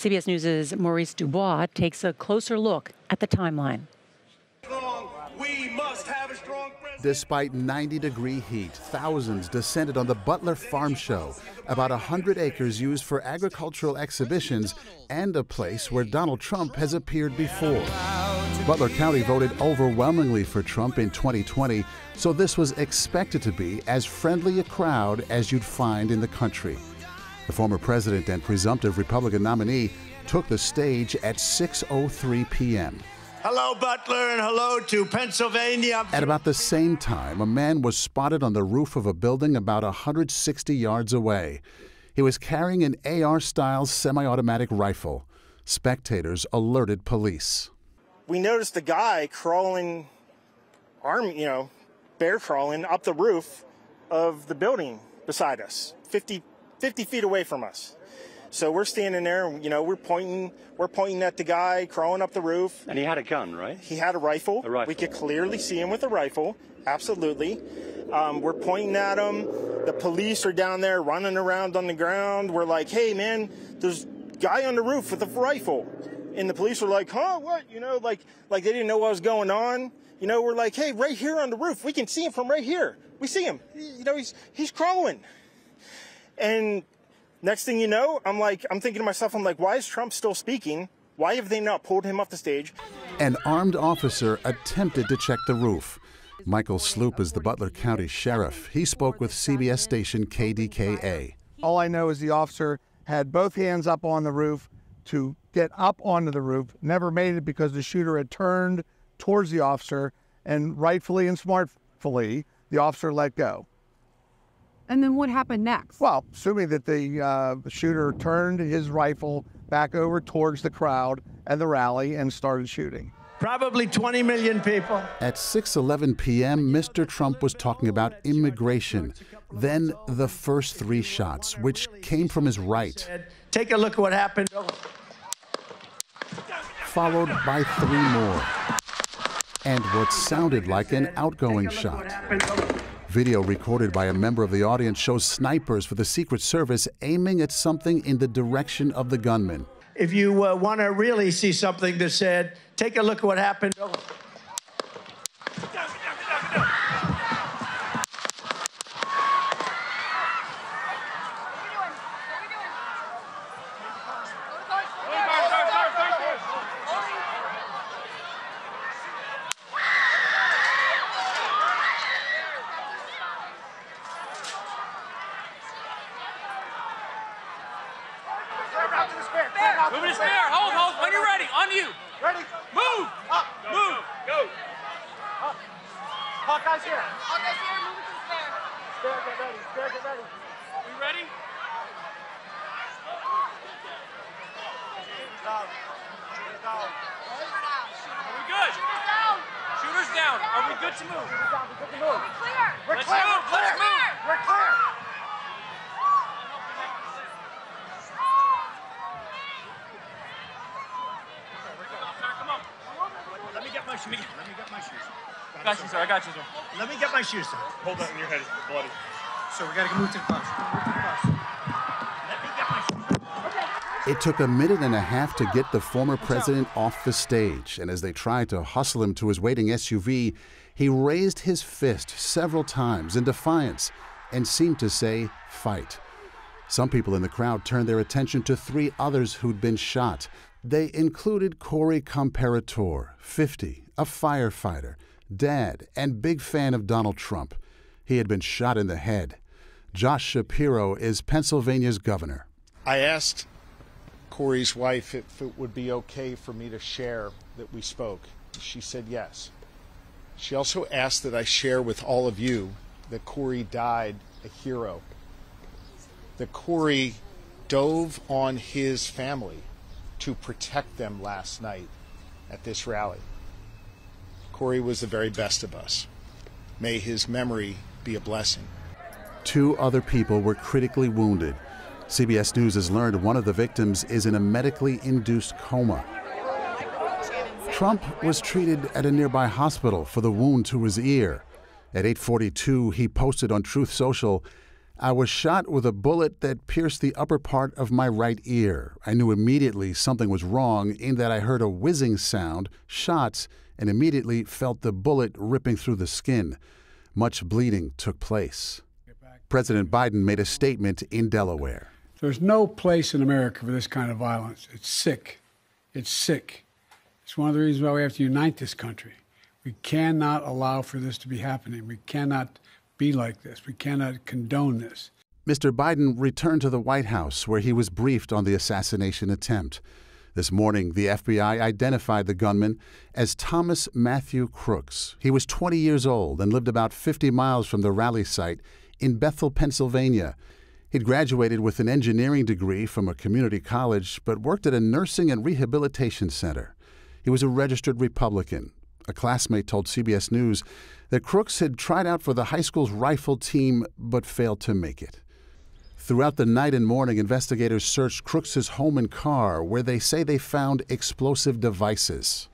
CBS News' Maurice DuBois takes a closer look at the timeline. Despite 90-degree heat, thousands descended on the Butler Farm Show, about 100 acres used for agricultural exhibitions and a place where Donald Trump has appeared before. Butler County voted overwhelmingly for Trump in 2020, so this was expected to be as friendly a crowd as you'd find in the country. The former president and presumptive Republican nominee took the stage at 6:03 p.m. Hello, Butler, and hello to Pennsylvania. At about the same time, a man was spotted on the roof of a building about 160 yards away. He was carrying an AR-style semi-automatic rifle. Spectators alerted police. We noticed a guy crawling, bear crawling up the roof of the building beside us, 50 feet away from us. So we're standing there, and, we're pointing at the guy crawling up the roof. And he had a gun, right? He had a rifle. A rifle. We could clearly see him with a rifle, absolutely. We're pointing at him. The police are down there running around on the ground. We're like, hey, man, there's a guy on the roof with a rifle. And the police were like, huh, what? Like they didn't know what was going on. We're like, hey, right here on the roof. We can see him from right here. We see him. He's crawling. And next thing you know, I'm thinking to myself, why is Trump still speaking? Why have they not pulled him off the stage? An armed officer attempted to check the roof. Michael Sloop is the Butler County Sheriff. He spoke with CBS station KDKA. All I know is the officer had both hands up on the roof to get up onto the roof, never made it because the shooter had turned towards the officer, and rightfully and smartfully, the officer let go. And then what happened next? Well, assuming that the shooter turned his rifle back over towards the crowd and the rally and started shooting. Probably 20 million people. At 6:11 p.m., Mr. Trump was talking about immigration. Then the first three shots, which came from his right. Take a look at what happened. Followed by three more. And what sounded like an outgoing shot. Video recorded by a member of the audience shows snipers for the Secret Service aiming at something in the direction of the gunman. If you want to really see something that's said, take a look at what happened. Moving the spare. Hold. When you're ready. On you. Ready? Move. Up. Move. Go. Up. Hawkeye's here. Hawkeye's here, moving to the spare. Spare, get ready. Spare, get ready. We ready? Down. Down. Are we good? Shooter's down. Are we good to move? We're good to move. Clear. Let's move. Let's move. We're clear. Let me get my shoes. Got you, sir. I got you, sir. Let me get my shoes, sir. Hold that in your head. It's bloody. So we got to move to the bus. Let me get my shoes. It took a minute and a half to get the former president off the stage, and as they tried to hustle him to his waiting SUV, he raised his fist several times in defiance and seemed to say, "Fight." Some people in the crowd turned their attention to three others who'd been shot. They included Corey Comparator, 50, a firefighter, dad, and big fan of Donald Trump. He had been shot in the head. Josh Shapiro is Pennsylvania's governor. I asked Corey's wife if it would be okay for me to share that we spoke. She said yes. She also asked that I share with all of you that Corey died a hero. That Corey dove on his family to protect them last night at this rally. Corey was the very best of us. May his memory be a blessing. Two other people were critically wounded. CBS News has learned one of the victims is in a medically induced coma. Trump was treated at a nearby hospital for the wound to his ear. At 8:42, he posted on Truth Social, I was shot with a bullet that pierced the upper part of my right ear. I knew immediately something was wrong in that I heard a whizzing sound, shots, and immediately felt the bullet ripping through the skin. Much bleeding took place. President Biden made a statement in Delaware. There's no place in America for this kind of violence. It's sick. It's sick. It's one of the reasons why we have to unite this country. We cannot allow for this to be happening. We cannot be like this. We cannot condone this. Mr. Biden returned to the White House, where he was briefed on the assassination attempt. This morning, the FBI identified the gunman as Thomas Matthew Crooks. He was 20 years old and lived about 50 miles from the rally site in Bethel, Pennsylvania. He'd graduated with an engineering degree from a community college, but worked at a nursing and rehabilitation center. He was a registered Republican. A classmate told CBS News that Crooks had tried out for the high school's rifle team, but failed to make it. Throughout the night and morning, investigators searched Crooks's home and car, where they say they found explosive devices.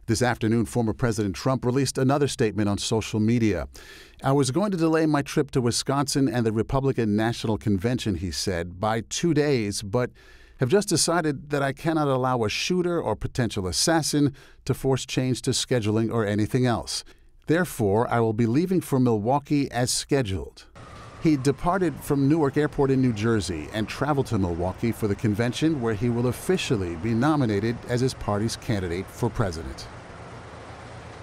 This afternoon, former President Trump released another statement on social media. I was going to delay my trip to Wisconsin and the Republican National Convention, he said, by 2 days, but have just decided that I cannot allow a shooter or potential assassin to force change to scheduling or anything else. Therefore, I will be leaving for Milwaukee as scheduled. He departed from Newark Airport in New Jersey and traveled to Milwaukee for the convention, where he will officially be nominated as his party's candidate for president.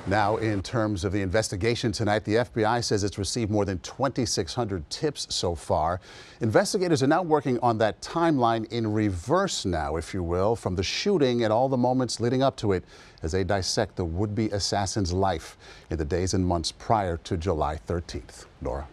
Now, in terms of the investigation tonight, the FBI says it's received more than 2,600 tips so far. Investigators are now working on that timeline in reverse now, if you will, from the shooting and all the moments leading up to it, as they dissect the would-be assassin's life in the days and months prior to July 13th. Nora.